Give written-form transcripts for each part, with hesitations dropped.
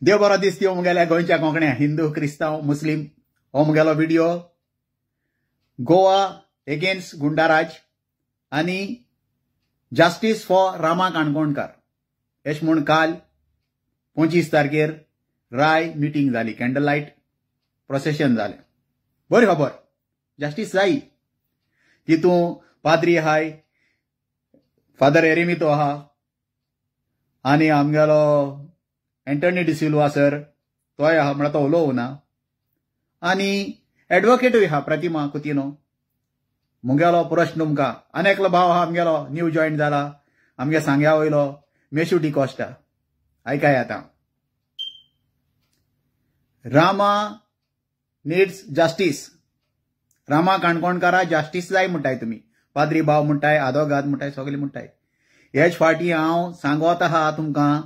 देव बरो दीस दिवं मुगेल्या गोंयच्या कोंकण्या हिंदू क्रिस्तांव मुस्लीम हो मुगेलो व्हिडिओ गोवा एगेन्स्ट गुंडाराज आनी जस्टीस फॉर रामा काणकोणकार अशें म्हूण काल 25 तारखेर राय मिटींग जाली कॅन्डल लायट प्रोसेशन जालें बरी खबर जस्टीस जायी तितून पाद्री आहाय फादर एरेमितो आहा आनी आमगेलो एंटनी डिसिल्वा सर तोय आहा म्हळ्यार तो उलोवना आनी एडवोकेटूय आहा प्रतिमा कुतिनो मुगेलो प्रश्न तुमकां आनी एकलो भाव आहा आमगेलो न्यू जॉयन जाला आमगे सांग्या वयलो मेशू डिकोस्टा आयकाय आतां रामा नीड्स जस्टीस रामा काणकोणकारा जस्टीस जाय म्हणटाय तुमी पाद्री भाव म्हणटाय आदोगाद म्हणटाय सगळे म्हणटाय हेच फाटी हांव सांगोत आहा तुमकां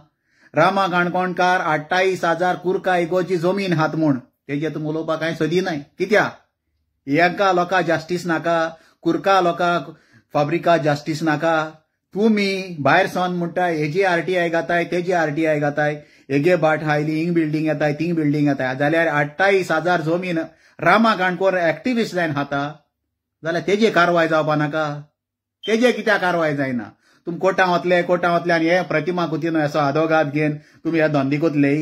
रामा काणकोणकार 28,000 कुर्का इगोची जमीन हात म्हूण तेजे तुमी उलोवपाक कांय सोदी नाय कित्याक हेंका लोकां जस्टीस नाका कुर्का लोकां फाब्रिका जस्टीस नाका तुमी भायर सोन म्हणटाय हेजी आरटीआय घाताय तेजी आरटीआय घाताय हेगे बाट हायली हिंग बिल्डींग येताय थिंग बिल्डींग येताय जाल्यार 28,000 जमीन रामा काणकोण एक्टिविस्ट जायन हाता जाल्यार तेजी कारवाय जावपा नाका तेजे कित्याक कारवाय जायना तुम कोर्टां वतले आनी हे प्रतिमा कुतिनो असो आदोगाद घेवन तुमी हे धंदिकूतले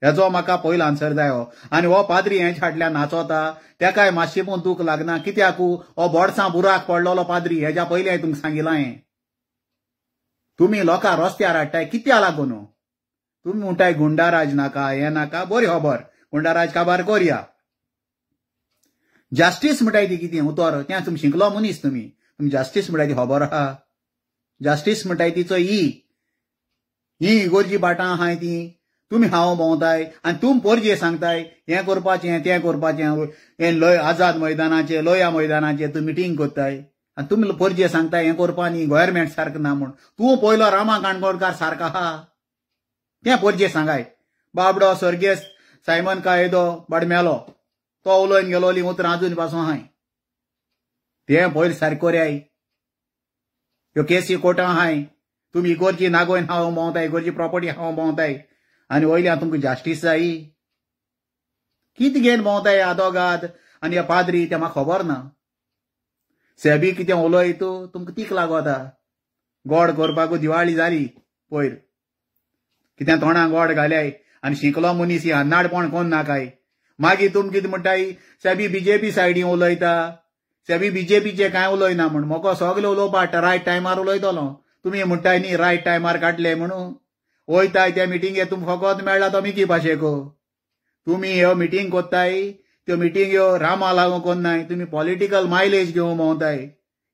हेजो म्हाका पयलो आन्सर जाय हो आनी हो पाद्री हेंच फाटल्यान नाचोता तेकाय मातशें पूण तूक लागना कित्याक हो बोडसां बुराक पडलोलो पाद्री हेज्या पयलीं हांवें तुमकां सांगिलां हें तुमी लोकां रस्त्यार हाडटाय कित्या लागून तुमी म्हणटाय गुंडाराज नाका हें नाका बरी खबर गुंडाराज काबार करया जस्टीस म्हणटाय ती कितें उतर तें तुमी शिकलो मनीस तुमी जस्टीस म्हणटाय ती खबर आहा जस्टीस म्हणटाय तिचो ही इगोर्जी बाटां आहाय ती तुमी हांव भोंवताय आनी तुमी पोरजे सांगताय हें करपाचें तें करपाचें हें लोय आझाद मैदानाचेर लोया मैदानाचेर तूं मिटींग करताय आनी तुमी पोरजे सांगताय हें करपा न्ही गोव्हर्मेंट सारको ना म्हूण तूं पयलो रामा काणकोणकार सारको आहा तें पोरजे सांगाय बाबडो सर्गेस्त सायमन कायदो बाडमेलो तो उलोवन गेलोली उतर आजून पासून आहाय तें पयलीं सारको कोरयाय ह्यो केसी कोर्टां आहाय तुमी इगोर्जी नागोयन हांव भोंवताय इगोर्जी प्रॉपर्टी हांव भोंवताय आनी वयल्यान तुमकां जस्टीस जायी कितें घेवन भोंवताय आदोगाद आनी हे पाद्री तें म्हाका खबर ना सेबी कितें उलयत तुमकां तीक लागोता गोड करपाकू दिवाळी जाली पयर कितें तोंडाक गोड घाल्याय आनी शिकलो मनीस ही अन्नाडपण कोण नाकाय मागीर तुमी कितें म्हणटाय सेबी बीजेपी सायडीन उलयता सेबी बीजेपीचे कांय उलयना म्हूण म्हाका सगळे उलोवपा रायट टायमार उलयतलो तुमी म्हणटाय न्ही रायट टायमार काडले म्हणून वयताय त्या मिटिंगेक तुमकां फकत मेळ्ळा तो मिकी भाशेक तुमी ह्यो मिटींग कोत्ताय त्यो मिटींग्यो रामा लागून कोन्नाय तुमी पॉलिटिकल मायलेज घेवन भोंवताय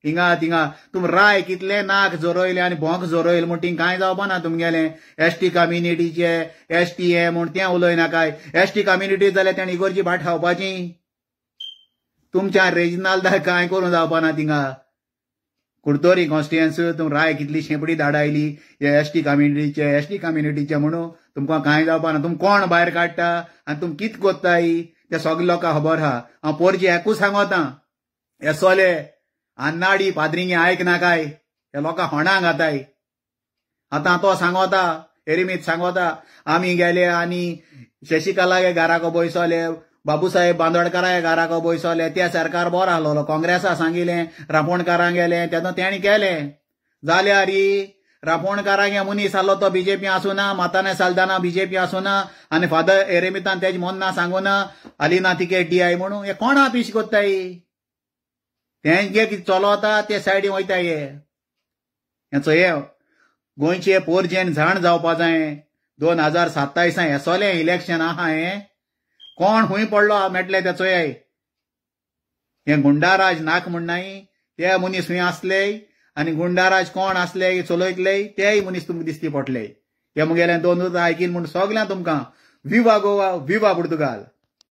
हिंगा थिंगा तुमी राय कितले नाक जोरोयले आनी भोंक जोरोयले म्हूण थिंग कांय जावपा ना तुमगेलें एसटी कम्युनिटीचे एसटी हे म्हूण तें उलयनाकाय एसटी कम्युनिटी जाल्यार तेणी इगोर्जी भाट खावपाची तुमच्या रेजिनाल कांय करूं जावपा ना थिंगा कुडतोरी कॉन्स्टिट्युएन्सी तुम राय कितली शेंपडी धाडायली हे एसटी कम्युनिटीचे म्हणून तुमकां कांय जावपा ना तुमी कोण भायर काडटा आनी तुमी कितें कोत्ताय ते सगळे लोकांक खबर आहा हांव पोरजे एकू सांगोता हे सोले अन्नाडी पाद्रिंगे आयकनाकाय हे लोकां होणांक घाताय आतां तो सांगोता एरिमीत सांगोता आमी गेले आनी शशिकला घराको बयसोले बाबूसाहेब बांदोडकारा घराको बयसोले त्या सरकार बरो आहलोलो काँग्रेसा सांगिल्लें रापोणकारांक गेलें तेन्ना तेणी केलें जाल्यार रापोणकारांक मनीस आहलो तो बीजेपी आसूना माताने सालदाना बीजेपी आसूना आनी फादर एरेमितान तेज मोन्ना सांगूना आलिना तिकेट डिआय म्हणून हे कोण आपीश कोत्ताय तेंगे कितें चलोता ते सायडीन वयताय हेचो हे गोंयचे पोरजेन झाण जावपा जाय 2027 येसोलें इलेक्शन आहा हें कोण खूंय पडलो मेटले तेचो हे गुंडाराज नाक म्हणनाय ते मनीस खूंय आसले आनी गुंडाराज कोण आसले चलयतले तेय मनीस तुमकां दिसती पडले हे मुगेलें 2 आयकीन म्हूण सगळ्यांक तुमकां विवा गोवा विवा पुर्तुगाल